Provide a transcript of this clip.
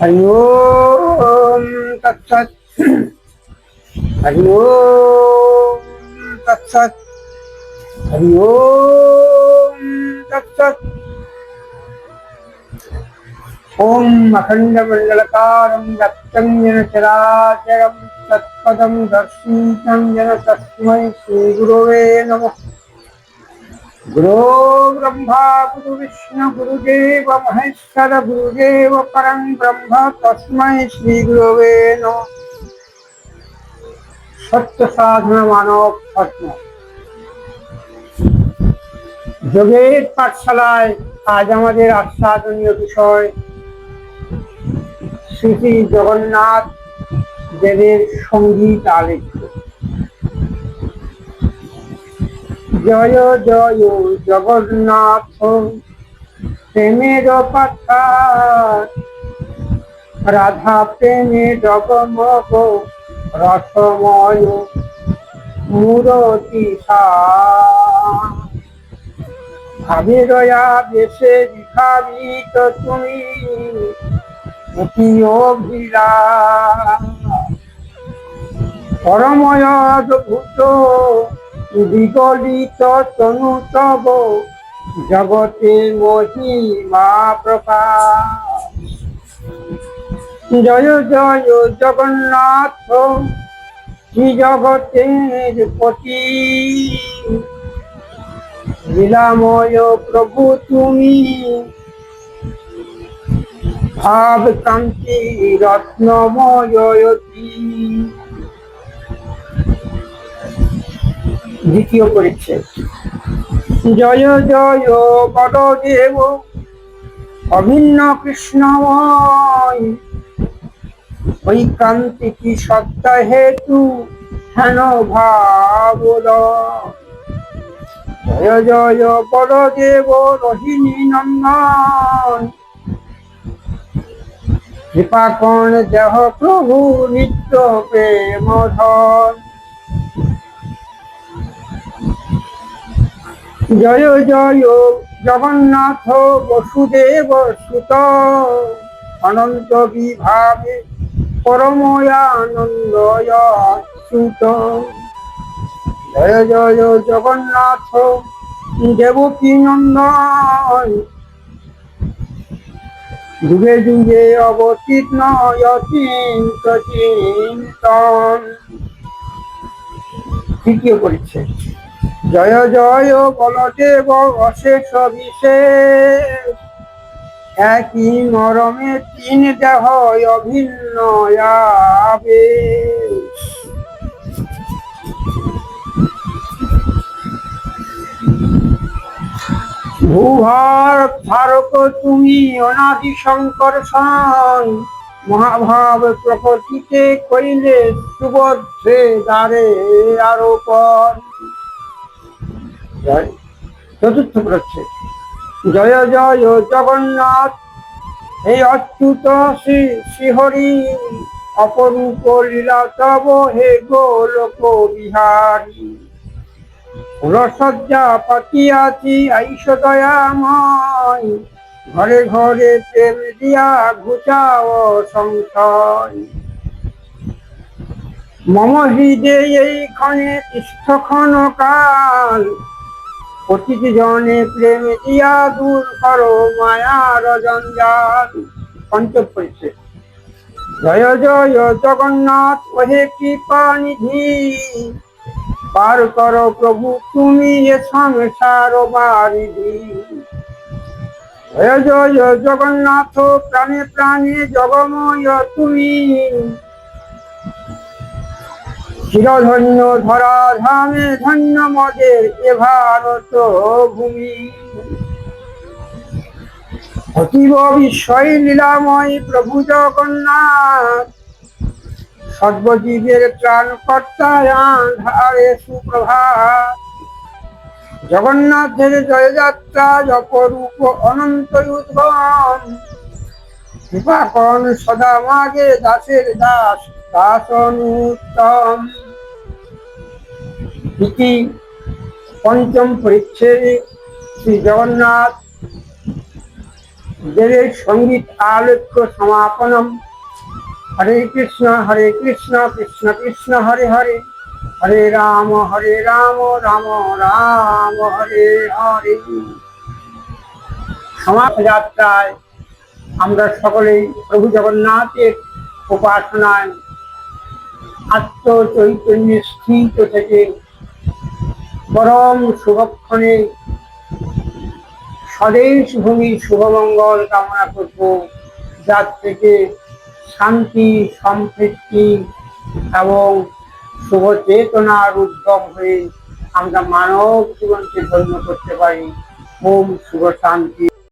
हरि ओम तत्सत्। हरि ओम तत्सत्। हरि ओम तत्सत्। ओम अखंडमंडलकारं व्याप्तं येन चराचरं तत्पदं दर्शितं येन तस्मै श्रीगुरवे नमः। गुरो ब्रह्मा गुरु विष्णु गुरुदेव महेश्वर गुरुदेव परं ब्रह्म तस्मै श्री गुरवे नमः। सत्य साधना मानव प्रश्न যোগের পাঠশালায় আজ আমাদের আস্বাদনীয় বিষয় শ্রী শ্রী জগন্নাথ দেবের সঙ্গীত আলেখ্য। জয় জয় জগন্নাথ প্রেমের পাঠার, রাধা প্রেমে জগমগ রসময় মূরতি ভাবে রয়া বেশে বিভাবিত তুমি অভিলা পরময় অদ্ভুত বিগলিত তনু তব জগতে মহিমা প্রকাশ। জয় জয় জগন্নাথ শ্রী জগতের পতি, লীলাময় প্রভু তুমি ভাব কান্তি রত্নময়তি। দ্বিতীয় পরিচ্ছেদ। জয় জয় বলদেব অভিন্ন কৃষ্ণময়, ঐকান্তিকী সত্তা হেতু হেন ভাবল। জয় জয় বলদেব রোহিণী নন্দন, কৃপাকণ দেহ প্রভু নিত্য প্রেম ধন। জয় জয় জগন্নাথ বসুদেব সুত, অনন্ত বিভাবে পরময়ানন্দয় সুত। জয় জয় জগন্নাথ দেবকী নন্দন, যুগে যুগে অবতীর্ণ চিন্তন। তৃতীয় পরিচ্ছেদ। জয় জয় বলদেব অশেষ বিশেষ, একই মরমে তিন দেহ অভিন্ন আবেশ। ভূভার ধারক তুমি অনাদি শঙ্কর্ষণ, মহাভাব প্রকৃতিতে কইলে সুবদ্ধে দ্বারে আরোপণ। চতুর্থ পরিচ্ছেদ। জয় জয় জগন্নাথ হে অচ্যুত শ্রী শ্রীহরি, অপরূপ লীলা তব হে গোলক বিহারী। রসজ্জা পাতিয়াছি আইস দয়াময়, ঘরে ঘরে প্রেম দিয়া ঘুচাও সংশয়। মম হৃদয়ে এই ক্ষণে তিষ্ঠক্ষণ কাল, প্রতিটি জনে প্রেম দিয়া দূর করো মায়ার জঞ্জাল। পঞ্চম পরিচ্ছেদ। জয় জয় জগন্নাথ ওহে কৃপা নিধি, পার করো প্রভু তুমি এ সংসার বারিধি। জয় জয় জগন্নাথ প্রাণে প্রাণে জগময় তুমি, চিরধন্য ধরা ধামে ধন্য মদের এ ভারত ভূমি। অতীব বিস্ময় লীলাময় প্রভু জগন্নাথ, সর্বজীবের ত্রাণকর্তা আধারে সুপ্রভাত। জগন্নাথের জয়যাত্রা অপরূপ অনন্ত উদ্গম, কৃপাকণ সদা মাগে দাসের দাস দাসনুত্তম। ইতি পঞ্চম পরিচ্ছেদে শ্রী জগন্নাথ দেবের সঙ্গীত আলোক্য সমাপনম। হরে কৃষ্ণ কৃষ্ণ কৃষ্ণ হরে হরে, হরে রাম রাম রাম হরে হরে। সমাজ যাত্রায় আমরা সকলেই প্রভু জগন্নাথের উপাসনায় আত্ম চৈতন্য স্থিত থেকে পরম শুভক্ষণে স্বদেশ ভূমির শুভমঙ্গল কামনা করব, যার থেকে শান্তি সম্প্রীতি এবং শুভ চেতনার উদ্যম হয়ে আমরা মানব জীবনকে ধন্য করতে পারি। ওম শুভ শান্তি।